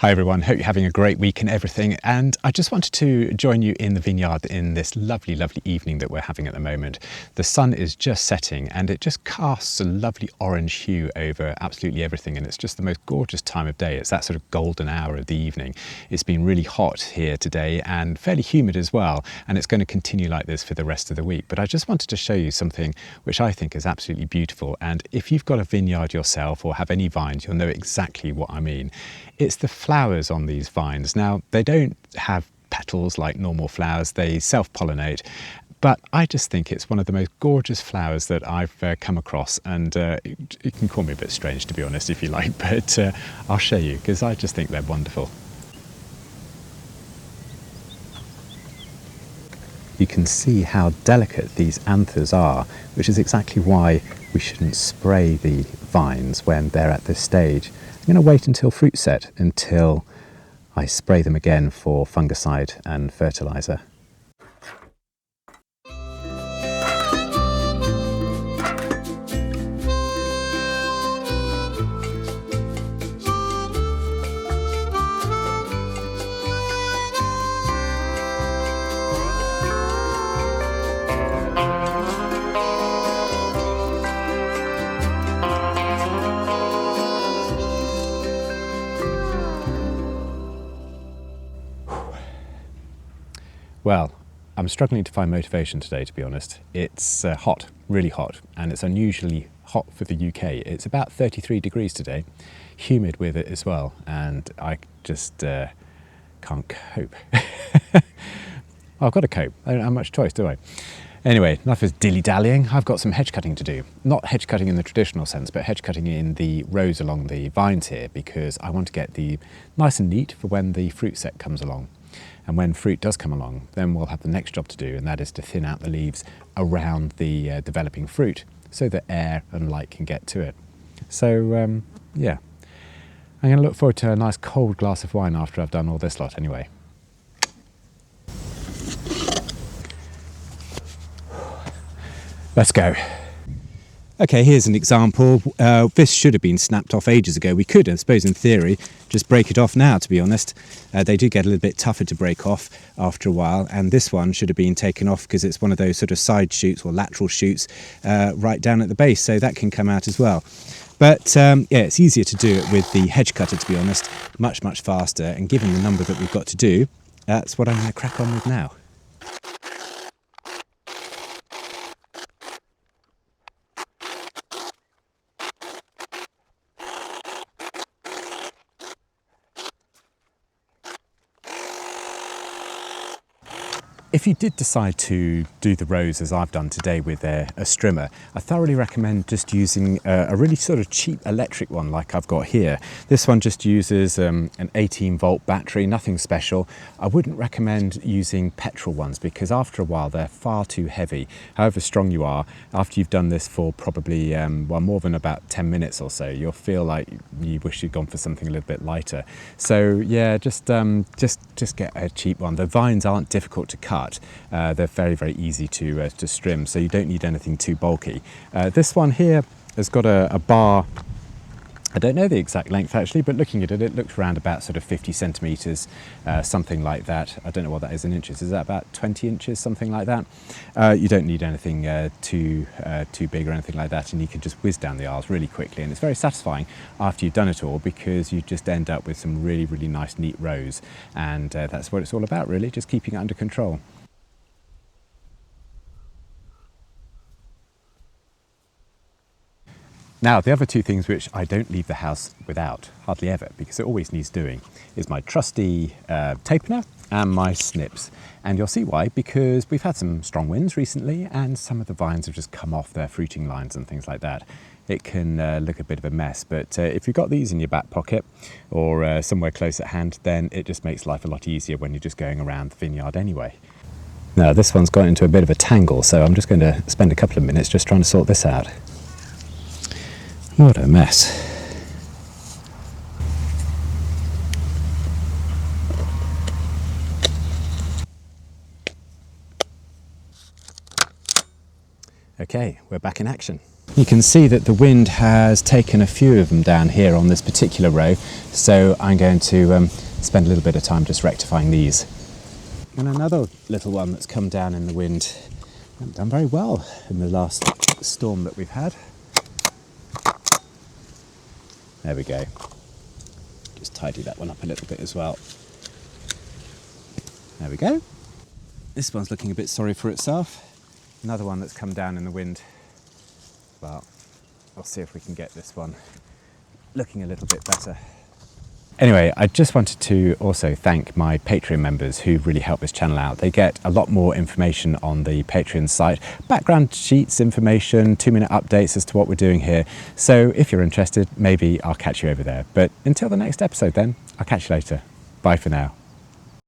Hi everyone, hope you're having a great week and everything, and I just wanted to join you in the vineyard in this lovely evening that we're having at the moment. The sun is just setting and it just casts a lovely orange hue over absolutely everything, and it's just the most gorgeous time of day. It's that sort of golden hour of the evening. It's been really hot here today and fairly humid as well, and it's going to continue like this for the rest of the week. But I just wanted to show you something which I think is absolutely beautiful, and if you've got a vineyard yourself or have any vines, you'll know exactly what I mean. It's the flowers on these vines. Now, they don't have petals like normal flowers, they self-pollinate, but I just think it's one of the most gorgeous flowers that I've come across, and you can call me a bit strange to be honest if you like, but I'll show you because I just think they're wonderful. You can see how delicate these anthers are, which is exactly why we shouldn't spray the vines when they're at this stage. I'm going to wait until fruit set until I spray them again for fungicide and fertiliser. Well, I'm struggling to find motivation today, to be honest. It's hot, really hot, and it's unusually hot for the UK. It's about 33 degrees today, humid with it as well, and I just can't cope. I've got to cope. I don't have much choice, do I? Anyway, enough of dilly-dallying. I've got some hedge cutting to do. Not hedge cutting in the traditional sense, but hedge cutting in the rows along the vines here, because I want to get the nice and neat for when the fruit set comes along. And when fruit does come along, then we'll have the next job to do, and that is to thin out the leaves around the developing fruit so that air and light can get to it. So, yeah, I'm going to look forward to a nice cold glass of wine after I've done all this lot anyway. Let's go. Okay, here's an example. This should have been snapped off ages ago. We could, I suppose, in theory, just break it off now, to be honest. They do get a little bit tougher to break off after a while, and this one should have been taken off because it's one of those sort of side shoots or lateral shoots right down at the base, so that can come out as well. But yeah, it's easier to do it with the hedge cutter, to be honest, much faster, and given the number that we've got to do, that's what I'm going to crack on with now. If you did decide to do the rows as I've done today with a strimmer, I thoroughly recommend just using a really sort of cheap electric one like I've got here. This one just uses an 18-volt battery, nothing special. I wouldn't recommend using petrol ones because after a while they're far too heavy. However strong you are, after you've done this for probably well, more than about 10 minutes or so, you'll feel like you wish you'd gone for something a little bit lighter. So yeah, just get a cheap one. The vines aren't difficult to cut. They're very easy to trim, so you don't need anything too bulky. This one here has got a bar. I don't know the exact length actually, but looking at it, it looks around about sort of 50 centimetres, something like that. I don't know what that is in inches. Is that about 20 inches, something like that? You don't need anything too big or anything like that, and you can just whiz down the aisles really quickly, and it's very satisfying after you've done it all because you just end up with some really nice neat rows, and that's what it's all about really, just keeping it under control. Now, the other two things which I don't leave the house without, hardly ever, because it always needs doing, is my trusty tapener and my snips. And you'll see why, because we've had some strong winds recently and some of the vines have just come off their fruiting lines and things like that. It can look a bit of a mess, but if you've got these in your back pocket or somewhere close at hand, then it just makes life a lot easier when you're just going around the vineyard anyway. Now, this one's got into a bit of a tangle, so I'm just going to spend a couple of minutes just trying to sort this out. What a mess. Okay, we're back in action. You can see that the wind has taken a few of them down here on this particular row, so I'm going to spend a little bit of time just rectifying these. And another little one that's come down in the wind. Haven't done very well in the last storm that we've had. There we go. Just tidy that one up a little bit as well. There we go. This one's looking a bit sorry for itself. Another one that's come down in the wind. Well, I'll see if we can get this one looking a little bit better. Anyway, I just wanted to also thank my Patreon members who really help this channel out. They get a lot more information on the Patreon site, background sheets information, 2-minute updates as to what we're doing here. So if you're interested, maybe I'll catch you over there. But until the next episode then, I'll catch you later. Bye for now.